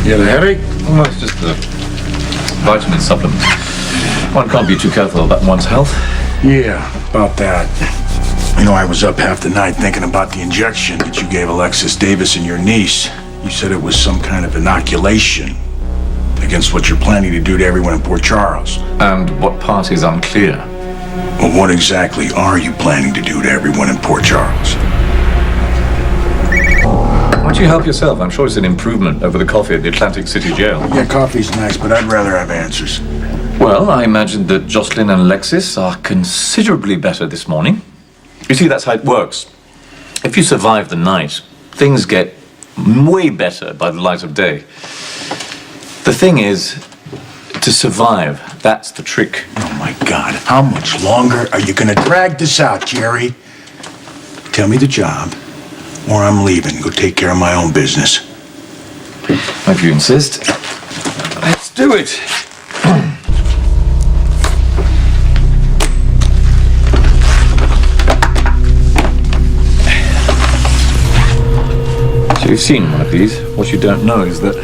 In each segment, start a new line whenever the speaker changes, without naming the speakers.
You had a headache?
Well, it's just the vitamin supplement. One can't be too careful about one's health.
Yeah, about that. You know, I was up half the night thinking about the injection that you gave Alexis Davis and your niece. You said it was some kind of inoculation against what you're planning to do to everyone in Port Charles.
And what part is unclear?
Well, what exactly are you planning to do to everyone in Port Charles?
Why don't you help yourself? I'm sure it's an improvement over the coffee at the Atlantic City Jail.
Yeah, coffee's nice, but I'd rather have answers.
Well, I imagine that Jocelyn and Alexis are considerably better this morning. You see, that's how it works. If you survive the night, things get way better by the light of day. The thing is, to survive, that's the trick.
Oh my God, how much longer are you gonna drag this out, Jerry? Tell me the job, or I'm leaving. Go take care of my own business.
If you insist, let's do it. So you've seen one of these. What you don't know is that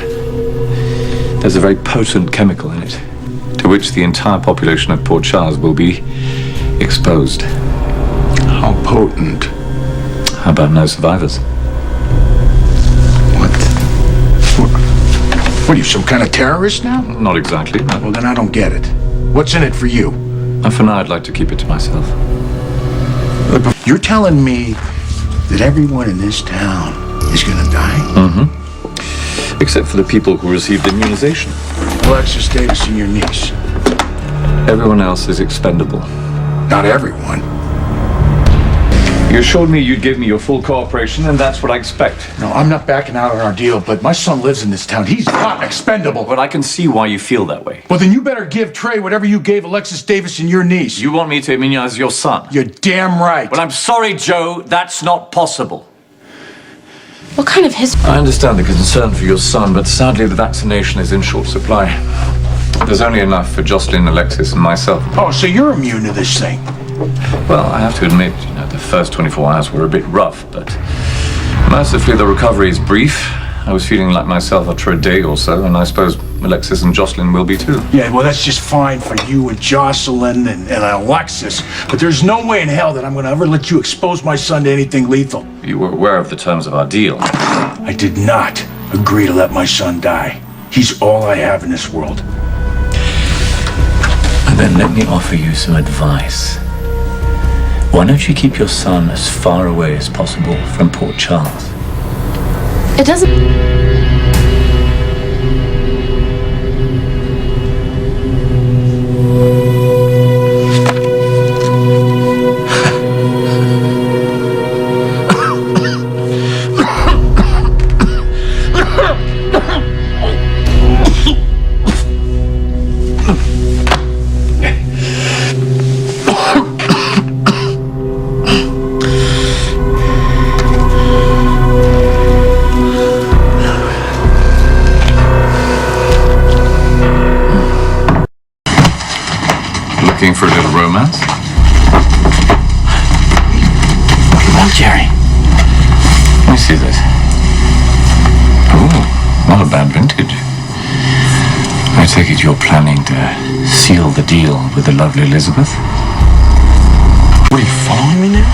there's a very potent chemical in it, to which the entire population of Port Charles will be exposed.
How potent?
How about no survivors?
What are you, some kind of terrorist now?
Not exactly, no.
Well, then I don't get it. What's in it for you?
And for now, I'd like to keep it to myself.
Look, you're telling me that everyone in this town is gonna die?
Mm-hmm. Except for the people who received immunization.
Alexis Davis and your niece.
Everyone else is expendable.
Not everyone.
You assured me you'd give me your full cooperation, and that's what I expect.
No, I'm not backing out on our deal, but my son lives in this town. He's not expendable.
But I can see why you feel that way.
Well, then you better give Trey whatever you gave Alexis Davis and your niece.
You want me to immunize your son?
You're damn right.
Well, I'm sorry, Joe. That's not possible.
What kind of history?
I understand the concern for your son, but sadly the vaccination is in short supply. There's only enough for Jocelyn, Alexis, and myself.
Oh, so you're immune to this thing?
Well, I have to admit, the first 24 hours were a bit rough, but mercifully the recovery is brief. I was feeling like myself after a day or so, and I suppose Alexis and Jocelyn will be too.
Yeah, well, that's just fine for you and Jocelyn and Alexis, but there's no way in hell that I'm going to ever let you expose my son to anything lethal.
You were aware of the terms of our deal.
I did not agree to let my son die. He's all I have in this world.
And then let me offer you some advice. Why don't you keep your son as far away as possible from Port Charles?
It doesn't...
Looking for a little romance?
Come on, Jerry.
Let me see this. Oh, not a bad vintage. I take it you're planning to seal the deal with the lovely Elizabeth?
What, are you following me now?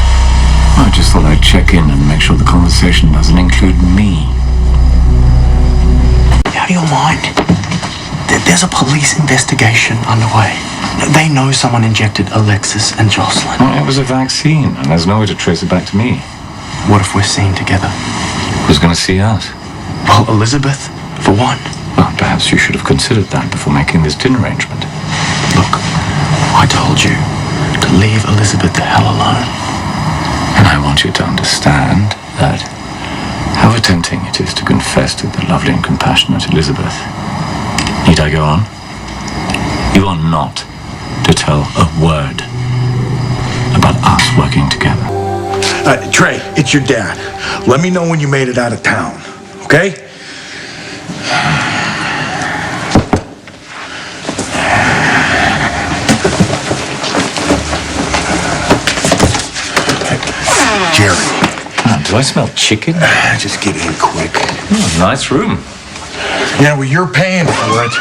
I just thought I'd check in and make sure the conversation doesn't include me.
Out of your mind. There's a police investigation underway. They know someone injected Alexis and Jocelyn.
Well, it was a vaccine, and there's no way to trace it back to me.
What if we're seen together?
Who's going to see us?
Well, Elizabeth, for one.
Well, perhaps you should have considered that before making this dinner arrangement.
Look, I told you to leave Elizabeth the hell alone.
And I want you to understand that however tempting it is to confess to the lovely and compassionate Elizabeth, need I go on? You are not to tell a word about us working together.
Trey, it's your dad. Let me know when you made it out of town, okay? Jerry.
Do I smell chicken?
Just get in quick.
Oh, nice room.
Yeah, well, you're paying for it.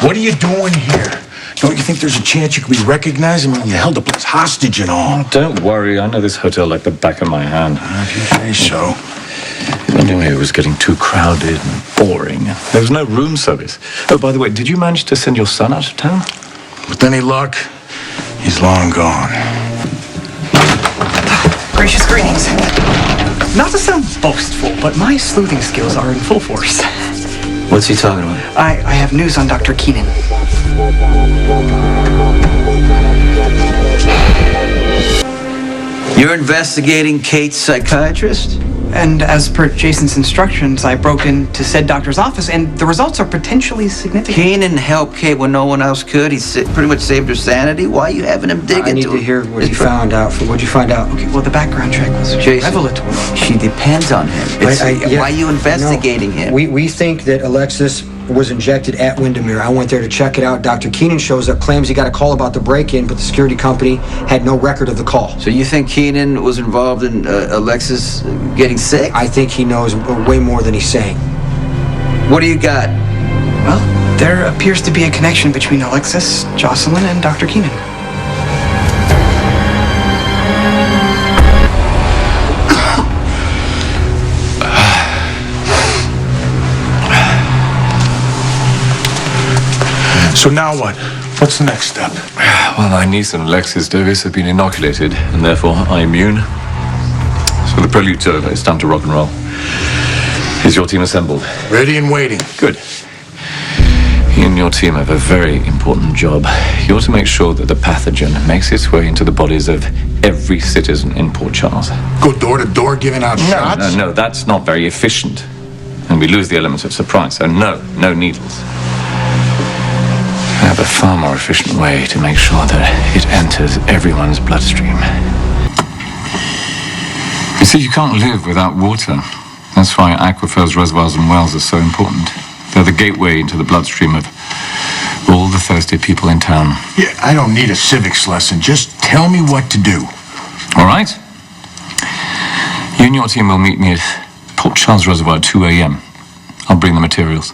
What are you doing here? Don't you think there's a chance you could be recognized? I mean, you held the place hostage and all.
Don't worry, I know this hotel like the back of my hand.
If you say so.
I knew it was getting too crowded and boring. There was no room service. Oh, by the way, did you manage to send your son out of town?
With any luck, he's long gone.
Gracious greetings. Not to sound boastful, but my sleuthing skills are in full force.
What's he talking about?
I have news on Dr. Keenan.
You're investigating Kate's psychiatrist?
And as per Jason's instructions, I broke into said doctor's office, and the results are potentially significant.
Keenan helped Kate when no one else could. He pretty much saved her sanity. Why are you having him dig
I need
into
to
it?
hear what you found out. What'd you find out?
Okay, well, the background check was
Jason,
revelatory.
she depends on him.
Yeah,
why are you investigating him?
We think that Alexis was injected at Windermere. I went there to check it out. Dr. Keenan shows up, claims he got a call about the break-in, but the security company had no record of the call.
So you think Keenan was involved in Alexis getting sick?
I think he knows way more than he's saying.
What do you got?
Well, there appears to be a connection between Alexis, Jocelyn, and Dr. Keenan.
So now what? What's the next step?
Well, my niece and Alexis Davis have been inoculated, and therefore I'm immune. So the prelude's over. It's time to rock and roll. Is your team assembled?
Ready and waiting.
Good. You and your team have a very important job. You're to make sure that the pathogen makes its way into the bodies of every citizen in Port Charles.
Go door to door giving out shots?
No, that's not very efficient. And we lose the element of surprise. So no needles. I have a far more efficient way to make sure that it enters everyone's bloodstream. You see, you can't live without water. That's why aquifers, reservoirs, and wells are so important. They're the gateway into the bloodstream of all the thirsty people in town.
Yeah, I don't need a civics lesson. Just tell me what to do.
All right? You and your team will meet me at Port Charles Reservoir at 2 a.m. I'll bring the materials.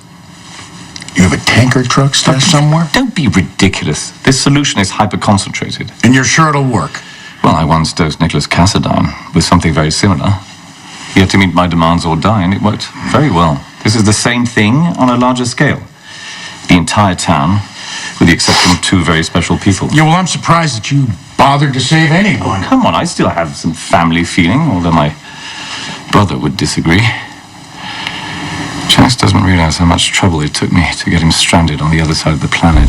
You have a tanker truck stashed somewhere?
Don't be ridiculous. This solution is hyper-concentrated.
And you're sure it'll work?
Well, I once dosed Nicholas Cassadine with something very similar. He had to meet my demands or die, and it worked very well. This is the same thing on a larger scale. The entire town, with the exception of two very special people.
Yeah, well, I'm surprised that you bothered to save anyone.
Come on, I still have some family feeling, although my brother would disagree. Chance doesn't realize how much trouble it took me to get him stranded on the other side of the planet.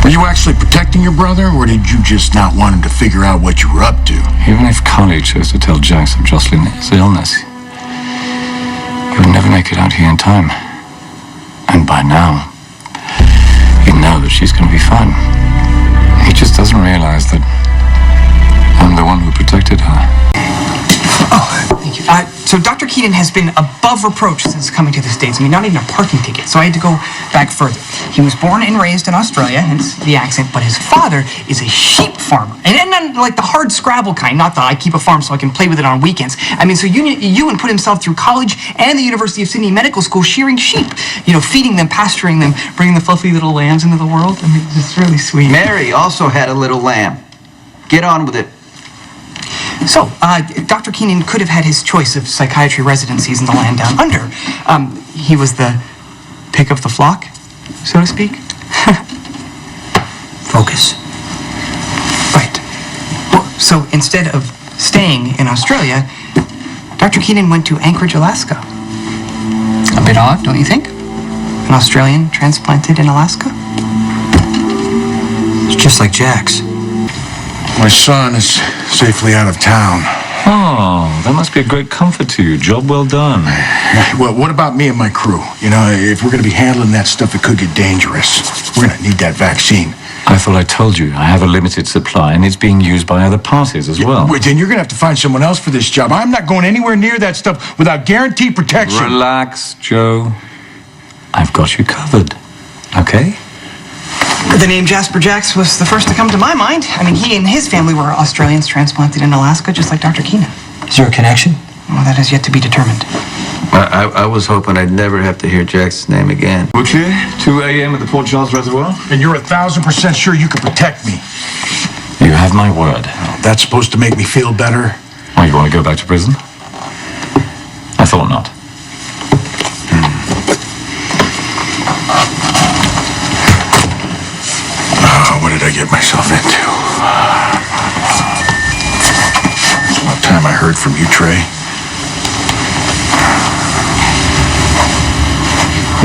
Were you actually protecting your brother, or did you just not want him to figure out what you were up to?
Even if Carly chose to tell Jax of Jocelyn's illness, he would never make it out here in time. And by now, he'd know that she's going to be fine. He just doesn't realize that I'm the one who protected her.
Oh, thank you. So Dr. Keenan has been above reproach since coming to the States. I mean, not even a parking ticket. So I had to go back further. He was born and raised in Australia, hence the accent, but his father is a sheep farmer. And then like the hard Scrabble kind, not that I keep a farm so I can play with it on weekends. I mean, so Ewan put himself through college and the University of Sydney Medical School shearing sheep. You know, feeding them, pasturing them, bringing the fluffy little lambs into the world. I mean, it's really sweet.
Mary also had a little lamb. Get on with it.
So, Dr. Keenan could have had his choice of psychiatry residencies in the land down under. He was the pick of the flock, so to speak.
Focus.
Right. Well, so instead of staying in Australia, Dr. Keenan went to Anchorage, Alaska. A bit odd, don't you think? An Australian transplanted in Alaska?
It's just like Jax.
My son is safely out of town.
Oh, that must be a great comfort to you. Job well done.
Well, what about me and my crew? You know, if we're going to be handling that stuff, it could get dangerous. We're going to need that vaccine.
I thought I told you. I have a limited supply, and it's being used by other parties as well.
Then you're going to have to find someone else for this job. I'm not going anywhere near that stuff without guaranteed protection.
Relax, Joe. I've got you covered. Okay?
The name Jasper Jax was the first to come to my mind. I mean, he and his family were Australians transplanted in Alaska, just like Dr. Keenan.
Is there a connection?
Well, that is yet to be determined.
I was hoping I'd never have to hear Jackson's name again.
We're clear. 2 a.m. at the Port Charles Reservoir.
And you're 1,000% sure you can protect me?
You have my word.
That's supposed to make me feel better?
Why, you want to go back to prison? I thought not.
What did I get myself into? It's about time I heard from you, Trey.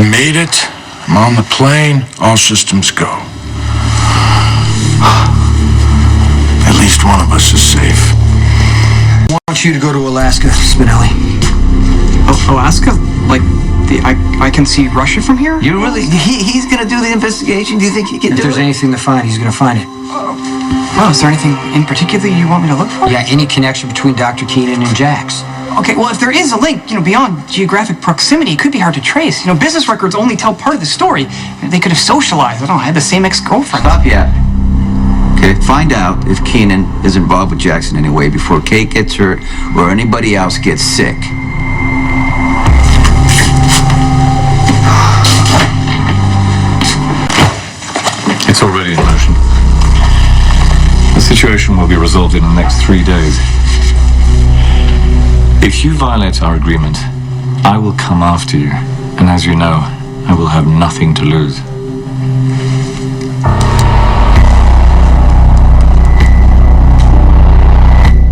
Made it. I'm on the plane. All systems go. At least one of us is safe.
I want you to go to Alaska, Spinelli.
Alaska? Like, I can see Russia from here?
You really? He's gonna do the investigation? Do you think he can
If
do
there's
it?
anything to find, he's gonna find it.
Oh, is there anything in particular you want me to look for?
Yeah, any connection between Dr. Keenan and Jax.
Okay, well, if there is a link, beyond geographic proximity, it could be hard to trace. Business records only tell part of the story. They could have socialized. I don't know, had the same ex-girlfriend.
Stop yet. Okay, find out if Keenan is involved with Jackson in any way before Kate gets hurt or anybody else gets sick.
It's already in motion. The situation will be resolved in the next 3 days. If you violate our agreement, I will come after you. And as you know, I will have nothing to lose.